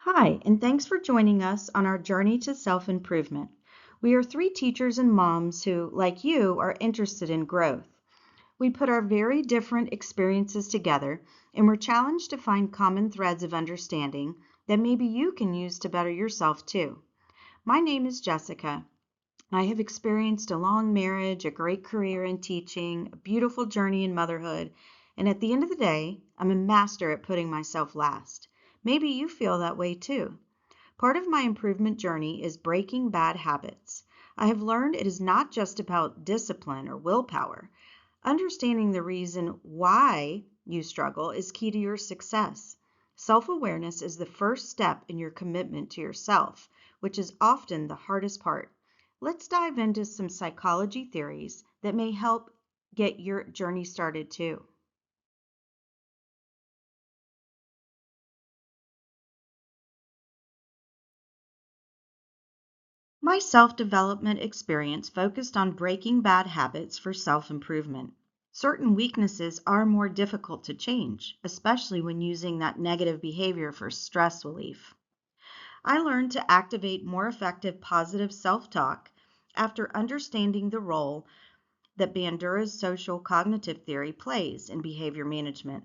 Hi, and thanks for joining us on our journey to self-improvement. We are three teachers and moms who, like you, are interested in growth. We put our very different experiences together and we're challenged to find common threads of understanding that maybe you can use to better yourself too. My name is Jessica. I have experienced a long marriage, a great career in teaching, a beautiful journey in motherhood, and at the end of the day, I'm a master at putting myself last. Maybe you feel that way too. Part of my improvement journey is breaking bad habits. I have learned it is not just about discipline or willpower. Understanding the reason why you struggle is key to your success. Self-awareness is the first step in your commitment to yourself, which is often the hardest part. Let's dive into some psychology theories that may help get your journey started too. My self-development experience focused on breaking bad habits for self-improvement. Certain weaknesses are more difficult to change, especially when using that negative behavior for stress relief. I learned to activate more effective positive self-talk after understanding the role that Bandura's social cognitive theory plays in behavior management.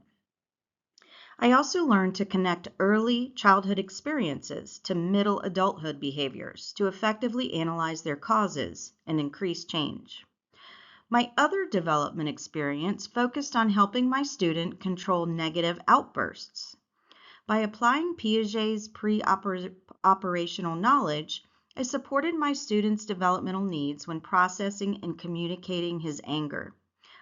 I also learned to connect early childhood experiences to middle adulthood behaviors to effectively analyze their causes and increase change. My other development experience focused on helping my student control negative outbursts. By applying Piaget's pre-operational knowledge, I supported my student's developmental needs when processing and communicating his anger.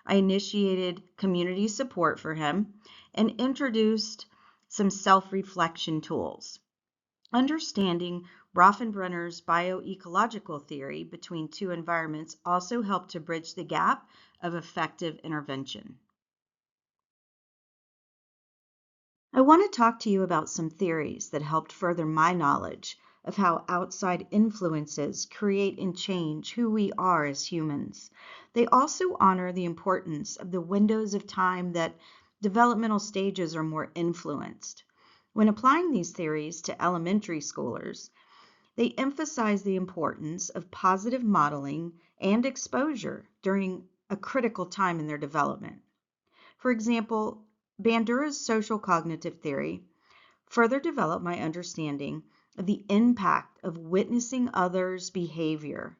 I initiated community support for him and introduced some self-reflection tools. Understanding Bronfenbrenner's bioecological theory between two environments also helped to bridge the gap of effective intervention. I want to talk to you about some theories that helped further my knowledge of how outside influences create and change who we are as humans. They also honor the importance of the windows of time that developmental stages are more influenced. When applying these theories to elementary schoolers, they emphasize the importance of positive modeling and exposure during a critical time in their development. For example, Bandura's social cognitive theory further developed my understanding of the impact of witnessing others' behavior.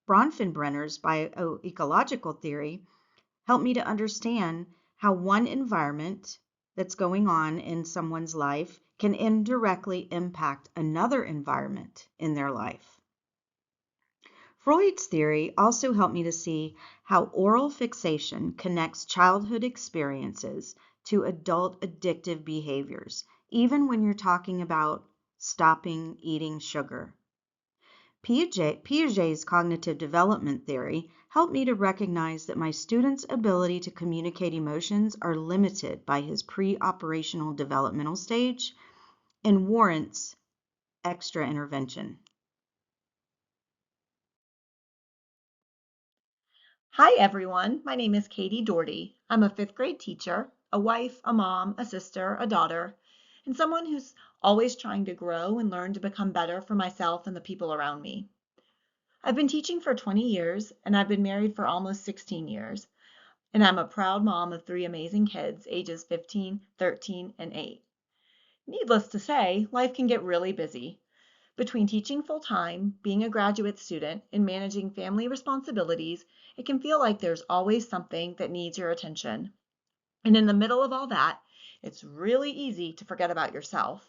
Bronfenbrenner's bioecological theory helped me to understand how one environment that's going on in someone's life can indirectly impact another environment in their life. Freud's theory also helped me to see how oral fixation connects childhood experiences to adult addictive behaviors, even when you're talking about stopping eating sugar. Piaget's cognitive development theory helped me to recognize that my student's ability to communicate emotions are limited by his pre-operational developmental stage and warrants extra intervention. Hi everyone, my name is Katie Dougherty. I'm a fifth grade teacher, a wife, a mom, a sister, a daughter, and someone who's always trying to grow and learn to become better for myself and the people around me. I've been teaching for 20 years and I've been married for almost 16 years, and I'm a proud mom of three amazing kids, ages 15, 13, and 8. Needless to say, life can get really busy. Between teaching full-time, being a graduate student, and managing family responsibilities, it can feel like there's always something that needs your attention. And in the middle of all that, it's really easy to forget about yourself.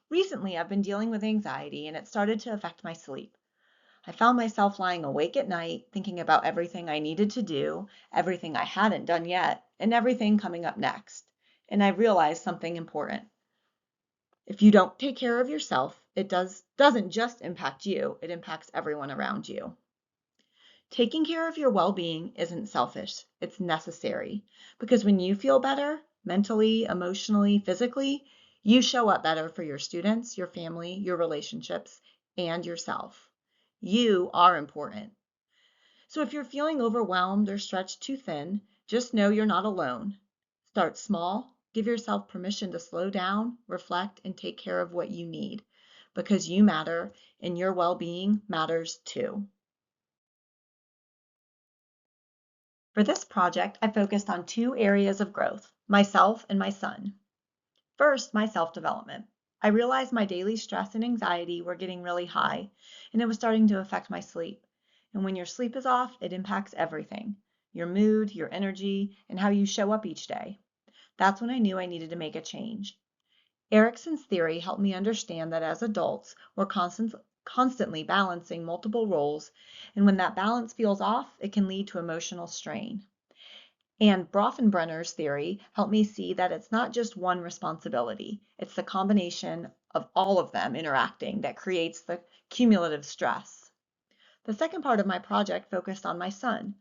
Recently, I've been dealing with anxiety and it started to affect my sleep. I found myself lying awake at night, thinking about everything I needed to do, everything I hadn't done yet, and everything coming up next. And I realized something important. If you don't take care of yourself, it doesn't just impact you, it impacts everyone around you. Taking care of your well-being isn't selfish, it's necessary. Because when you feel better, mentally, emotionally, physically, you show up better for your students, your family, your relationships, and yourself. You are important. So if you're feeling overwhelmed or stretched too thin, just know you're not alone. Start small, Give yourself permission to slow down, reflect, and take care of what you need, because you matter and your well-being matters too. For this project, I focused on two areas of growth, myself and my son. First, my self-development. I realized my daily stress and anxiety were getting really high, and it was starting to affect my sleep. And when your sleep is off, it impacts everything, your mood, your energy, and how you show up each day. That's when I knew I needed to make a change. Erickson's theory helped me understand that as adults, we're constantly balancing multiple roles, and when that balance feels off, it can lead to emotional strain. And Bronfenbrenner's theory helped me see that it's not just one responsibility, it's the combination of all of them interacting that creates the cumulative stress. The second part of my project focused on my son,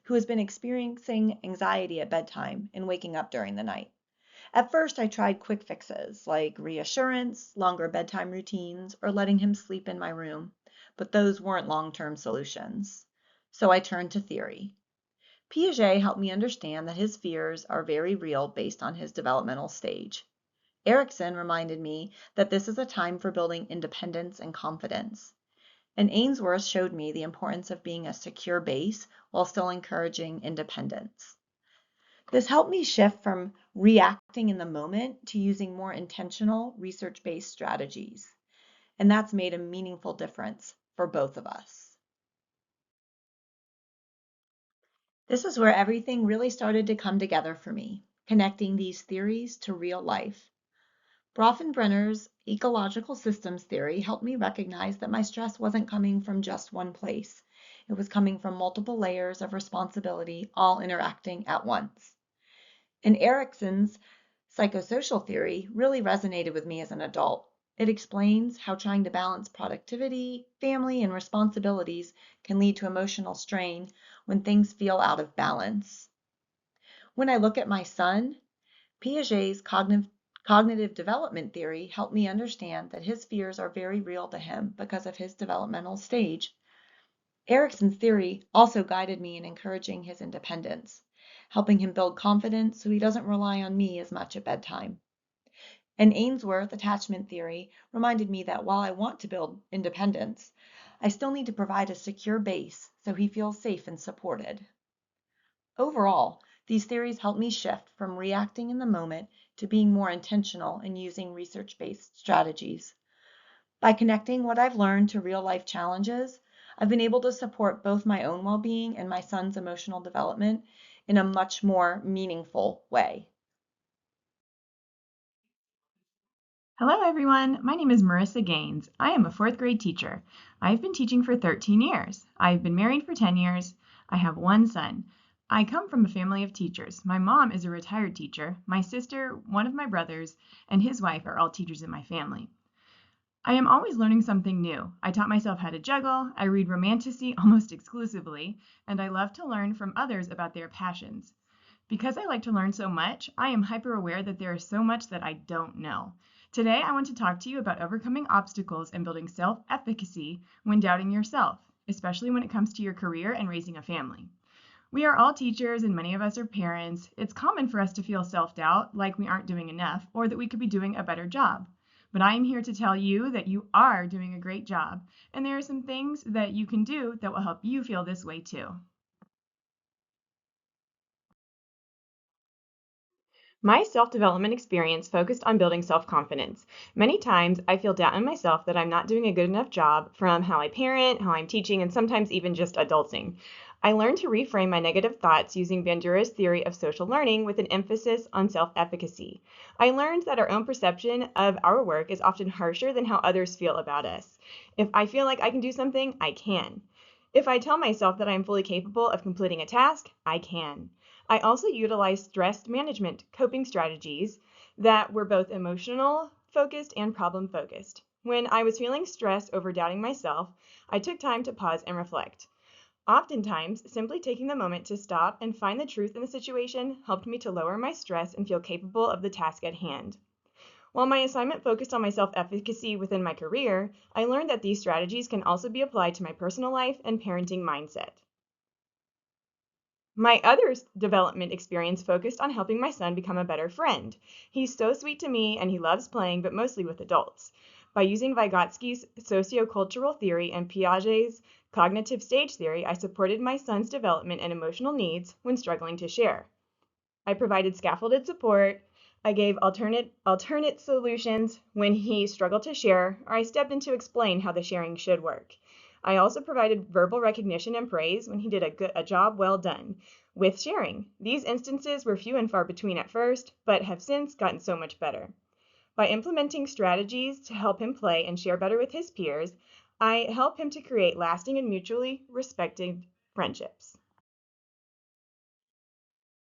who has been experiencing anxiety at bedtime and waking up during the night. At first, I tried quick fixes like reassurance, longer bedtime routines, or letting him sleep in my room, but those weren't long-term solutions. So I turned to theory. Piaget helped me understand that his fears are very real based on his developmental stage. Erickson reminded me that this is a time for building independence and confidence. And Ainsworth showed me the importance of being a secure base while still encouraging independence. This helped me shift from reacting in the moment to using more intentional, research-based strategies. And that's made a meaningful difference for both of us. This is where everything really started to come together for me, connecting these theories to real life. Bronfenbrenner's ecological systems theory helped me recognize that my stress wasn't coming from just one place. It was coming from multiple layers of responsibility, all interacting at once. And Erickson's psychosocial theory really resonated with me as an adult. It explains how trying to balance productivity, family, and responsibilities can lead to emotional strain when things feel out of balance. When I look at my son, Piaget's cognitive development theory helped me understand that his fears are very real to him because of his developmental stage. Erickson's theory also guided me in encouraging his independence, helping him build confidence so he doesn't rely on me as much at bedtime. And Ainsworth attachment theory reminded me that while I want to build independence, I still need to provide a secure base so he feels safe and supported. Overall, these theories help me shift from reacting in the moment to being more intentional and using research-based strategies. By connecting what I've learned to real-life challenges, I've been able to support both my own well-being and my son's emotional development in a much more meaningful way. Hello, everyone. My name is Marissa Gaines. I am a fourth grade teacher. I've been teaching for 13 years. I've been married for 10 years. I have one son. I come from a family of teachers. My mom is a retired teacher. My sister, one of my brothers, and his wife are all teachers in my family. I am always learning something new. I taught myself how to juggle, I read romantasy almost exclusively, and I love to learn from others about their passions. Because I like to learn so much, I am hyper aware that there is so much that I don't know. Today, I want to talk to you about overcoming obstacles and building self-efficacy when doubting yourself, especially when it comes to your career and raising a family. We are all teachers and many of us are parents. It's common for us to feel self-doubt, like we aren't doing enough, or that we could be doing a better job. But I am here to tell you that you are doing a great job, and there are some things that you can do that will help you feel this way too. My self-development experience focused on building self-confidence. Many times I feel doubt in myself that I'm not doing a good enough job from how I parent, how I'm teaching, and sometimes even just adulting. I learned to reframe my negative thoughts using Bandura's theory of social learning with an emphasis on self-efficacy. I learned that our own perception of our work is often harsher than how others feel about us. If I feel like I can do something, I can. If I tell myself that I am fully capable of completing a task, I can. I also utilized stress management coping strategies that were both emotional focused and problem focused. When I was feeling stressed over doubting myself, I took time to pause and reflect. Oftentimes, simply taking the moment to stop and find the truth in the situation helped me to lower my stress and feel capable of the task at hand. While my assignment focused on my self-efficacy within my career, I learned that these strategies can also be applied to my personal life and parenting mindset. My other development experience focused on helping my son become a better friend. He's so sweet to me and he loves playing, but mostly with adults. By using Vygotsky's sociocultural theory and Piaget's cognitive stage theory, I supported my son's development and emotional needs when struggling to share. I provided scaffolded support. I gave alternate solutions when he struggled to share, or I stepped in to explain how the sharing should work. I also provided verbal recognition and praise when he did a job well done with sharing. These instances were few and far between at first, but have since gotten so much better. By implementing strategies to help him play and share better with his peers, I help him to create lasting and mutually respected friendships.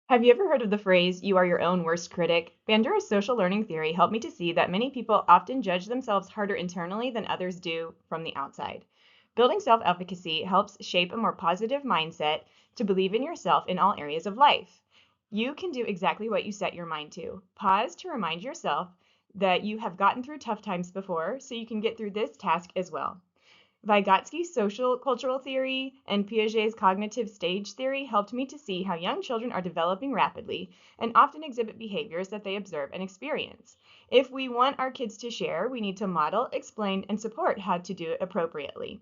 Have you ever heard of the phrase, "you are your own worst critic"? Bandura's social learning theory helped me to see that many people often judge themselves harder internally than others do from the outside. Building self-efficacy helps shape a more positive mindset to believe in yourself in all areas of life. You can do exactly what you set your mind to. Pause to remind yourself that you have gotten through tough times before, so you can get through this task as well. Vygotsky's social cultural theory and Piaget's cognitive stage theory helped me to see how young children are developing rapidly and often exhibit behaviors that they observe and experience. If we want our kids to share, we need to model, explain, and support how to do it appropriately.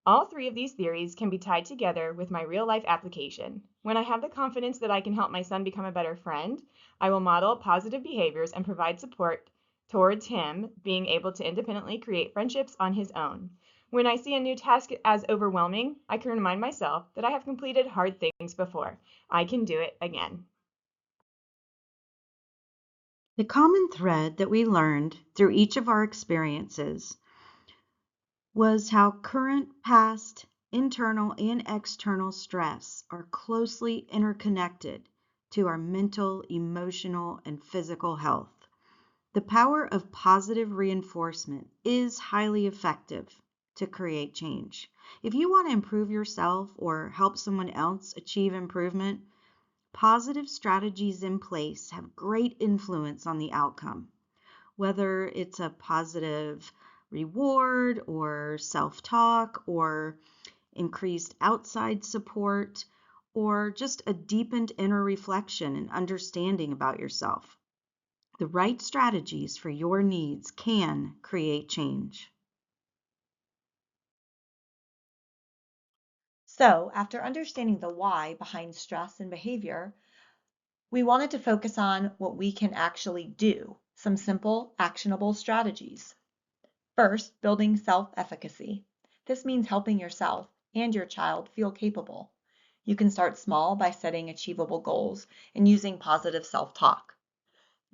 All three of these theories can be tied together with my real-life application. When I have the confidence that I can help my son become a better friend, I will model positive behaviors and provide support towards him being able to independently create friendships on his own. When I see a new task as overwhelming, I can remind myself that I have completed hard things before. I can do it again. The common thread that we learned through each of our experiences was how current, past, internal, and external stress are closely interconnected to our mental, emotional, and physical health. The power of positive reinforcement is highly effective to create change. If you want to improve yourself or help someone else achieve improvement, positive strategies in place have great influence on the outcome. Whether it's a positive reward or self-talk or increased outside support or just a deepened inner reflection and understanding about yourself. The right strategies for your needs can create change. So, after understanding the why behind stress and behavior, we wanted to focus on what we can actually do, some simple, actionable strategies. First, building self-efficacy. This means helping yourself and your child feel capable. You can start small by setting achievable goals and using positive self-talk.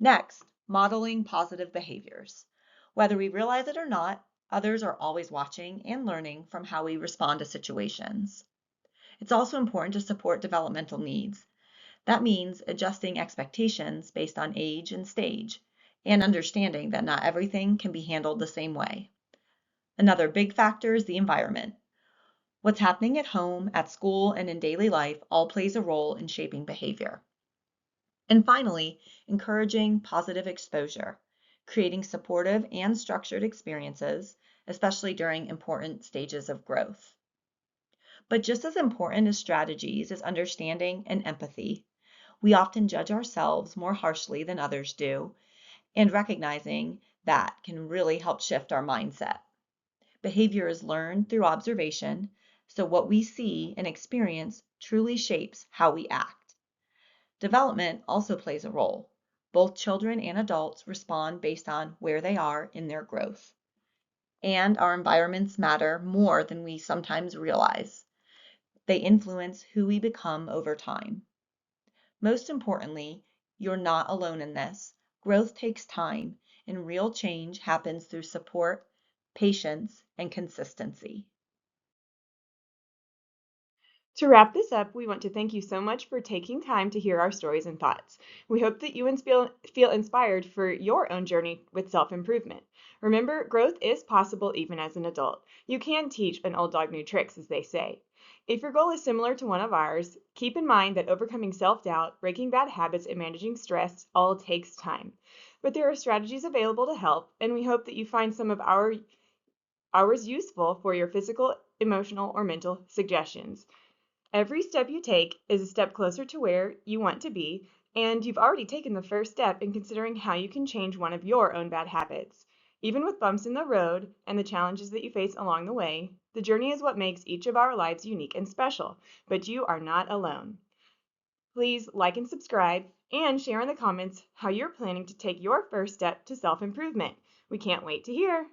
Next, modeling positive behaviors. Whether we realize it or not, others are always watching and learning from how we respond to situations. It's also important to support developmental needs. That means adjusting expectations based on age and stage, and understanding that not everything can be handled the same way. Another big factor is the environment. What's happening at home, at school, and in daily life all plays a role in shaping behavior. And finally, encouraging positive exposure, creating supportive and structured experiences, especially during important stages of growth. But just as important as strategies is understanding and empathy. We often judge ourselves more harshly than others do, and recognizing that can really help shift our mindset. Behavior is learned through observation, so what we see and experience truly shapes how we act. Development also plays a role. Both children and adults respond based on where they are in their growth. And our environments matter more than we sometimes realize. They influence who we become over time. Most importantly, you're not alone in this. Growth takes time, and real change happens through support, patience, and consistency. To wrap this up, we want to thank you so much for taking time to hear our stories and thoughts. We hope that you feel inspired for your own journey with self-improvement. Remember, growth is possible even as an adult. You can teach an old dog new tricks, as they say. If your goal is similar to one of ours, keep in mind that overcoming self-doubt, breaking bad habits, and managing stress all takes time. But there are strategies available to help, and we hope that you find some of ours useful for your physical, emotional, or mental suggestions. Every step you take is a step closer to where you want to be, and you've already taken the first step in considering how you can change one of your own bad habits. Even with bumps in the road and the challenges that you face along the way, the journey is what makes each of our lives unique and special, but you are not alone. Please like and subscribe and share in the comments how you're planning to take your first step to self-improvement. We can't wait to hear.